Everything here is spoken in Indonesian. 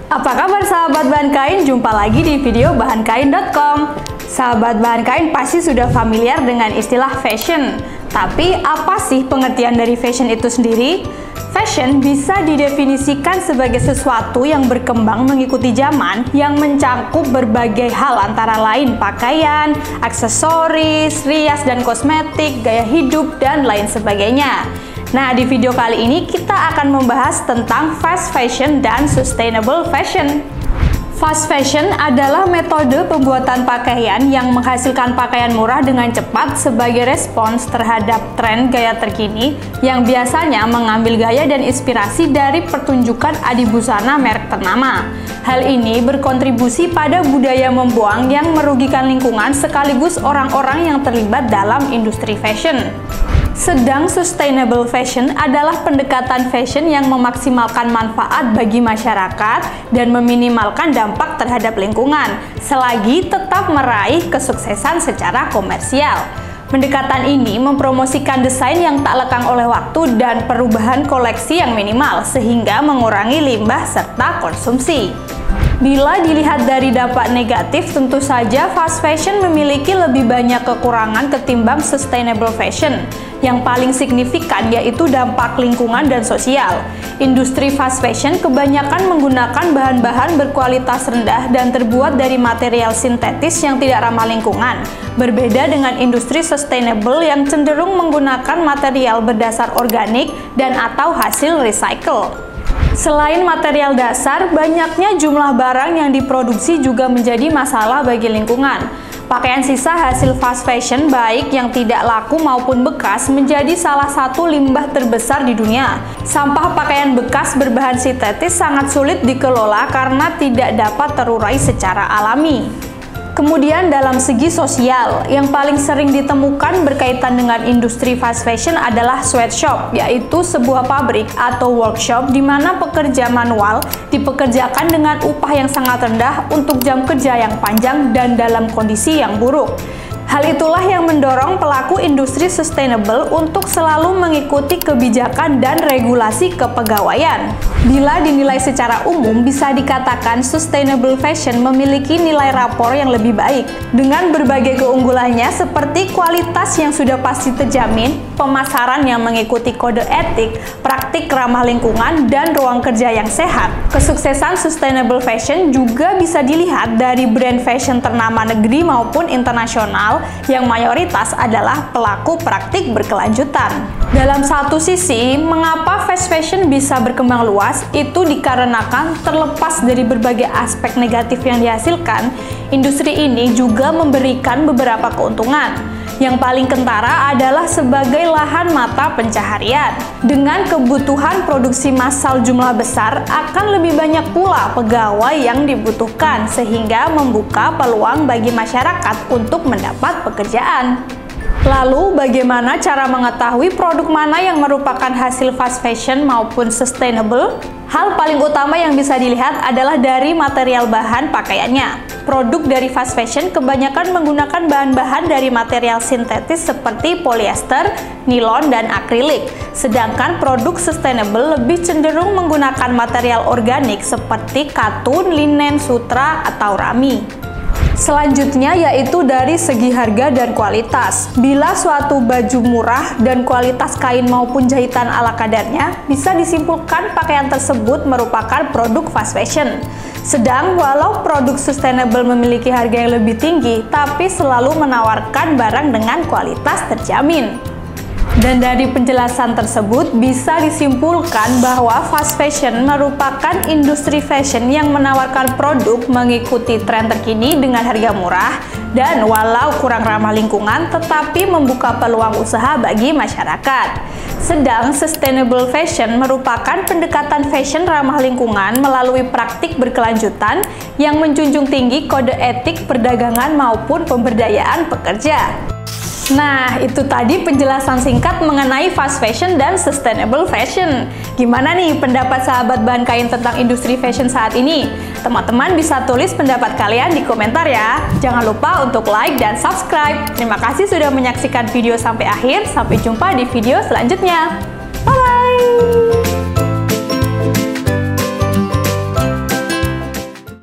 Apa kabar sahabat bahan kain? Jumpa lagi di video bahankain.com. Sahabat bahan kain pasti sudah familiar dengan istilah fashion. Tapi apa sih pengertian dari fashion itu sendiri? Fashion bisa didefinisikan sebagai sesuatu yang berkembang mengikuti zaman yang mencakup berbagai hal antara lain pakaian, aksesoris, rias dan kosmetik, gaya hidup, dan lain sebagainya. Nah, di video kali ini kita akan membahas tentang fast fashion dan sustainable fashion. Fast fashion adalah metode pembuatan pakaian yang menghasilkan pakaian murah dengan cepat sebagai respons terhadap tren gaya terkini yang biasanya mengambil gaya dan inspirasi dari pertunjukan adibusana merek ternama. Hal ini berkontribusi pada budaya membuang yang merugikan lingkungan sekaligus orang-orang yang terlibat dalam industri fashion. Sedang sustainable fashion adalah pendekatan fashion yang memaksimalkan manfaat bagi masyarakat dan meminimalkan dampak terhadap lingkungan, selagi tetap meraih kesuksesan secara komersial. Pendekatan ini mempromosikan desain yang tak lekang oleh waktu dan perubahan koleksi yang minimal, sehingga mengurangi limbah serta konsumsi. Bila dilihat dari dampak negatif, tentu saja fast fashion memiliki lebih banyak kekurangan ketimbang sustainable fashion. Yang paling signifikan yaitu dampak lingkungan dan sosial. Industri fast fashion kebanyakan menggunakan bahan-bahan berkualitas rendah dan terbuat dari material sintetis yang tidak ramah lingkungan. Berbeda dengan industri sustainable yang cenderung menggunakan material berdasar organik dan atau hasil recycle. Selain material dasar, banyaknya jumlah barang yang diproduksi juga menjadi masalah bagi lingkungan. Pakaian sisa hasil fast fashion baik yang tidak laku maupun bekas menjadi salah satu limbah terbesar di dunia. Sampah pakaian bekas berbahan sintetis sangat sulit dikelola karena tidak dapat terurai secara alami. Kemudian dalam segi sosial, yang paling sering ditemukan berkaitan dengan industri fast fashion adalah sweatshop, yaitu sebuah pabrik atau workshop di mana pekerja manual dipekerjakan dengan upah yang sangat rendah untuk jam kerja yang panjang dan dalam kondisi yang buruk. Hal itulah yang mendorong pelaku industri sustainable untuk selalu mengikuti kebijakan dan regulasi kepegawaian. Bila dinilai secara umum, bisa dikatakan sustainable fashion memiliki nilai rapor yang lebih baik, dengan berbagai keunggulannya seperti kualitas yang sudah pasti terjamin, pemasaran yang mengikuti kode etik, praktik ramah lingkungan, dan ruang kerja yang sehat. Kesuksesan sustainable fashion juga bisa dilihat dari brand fashion ternama negeri maupun internasional yang mayoritas adalah pelaku praktik berkelanjutan. Dalam satu sisi, mengapa fast fashion bisa berkembang luas? Itu dikarenakan terlepas dari berbagai aspek negatif yang dihasilkan, industri ini juga memberikan beberapa keuntungan. Yang paling kentara adalah sebagai lahan mata pencaharian. Dengan kebutuhan produksi massal jumlah besar, akan lebih banyak pula pegawai yang dibutuhkan, sehingga membuka peluang bagi masyarakat untuk mendapat pekerjaan. Lalu, bagaimana cara mengetahui produk mana yang merupakan hasil fast fashion maupun sustainable? Hal paling utama yang bisa dilihat adalah dari material bahan pakaiannya. Produk dari fast fashion kebanyakan menggunakan bahan-bahan dari material sintetis seperti polyester, nilon, dan akrilik. Sedangkan produk sustainable lebih cenderung menggunakan material organik seperti katun, linen, sutra, atau rami. Selanjutnya yaitu dari segi harga dan kualitas. Bila suatu baju murah dan kualitas kain maupun jahitan ala kadarnya, bisa disimpulkan pakaian tersebut merupakan produk fast fashion. Sedang walau produk sustainable memiliki harga yang lebih tinggi, tapi selalu menawarkan barang dengan kualitas terjamin. Dan dari penjelasan tersebut bisa disimpulkan bahwa fast fashion merupakan industri fashion yang menawarkan produk mengikuti tren terkini dengan harga murah dan walau kurang ramah lingkungan tetapi membuka peluang usaha bagi masyarakat. Sedang sustainable fashion merupakan pendekatan fashion ramah lingkungan melalui praktik berkelanjutan yang menjunjung tinggi kode etik perdagangan maupun pemberdayaan pekerja. Nah, itu tadi penjelasan singkat mengenai fast fashion dan sustainable fashion. Gimana nih pendapat sahabat bahan kain tentang industri fashion saat ini? Teman-teman bisa tulis pendapat kalian di komentar ya. Jangan lupa untuk like dan subscribe. Terima kasih sudah menyaksikan video sampai akhir. Sampai jumpa di video selanjutnya. Bye-bye!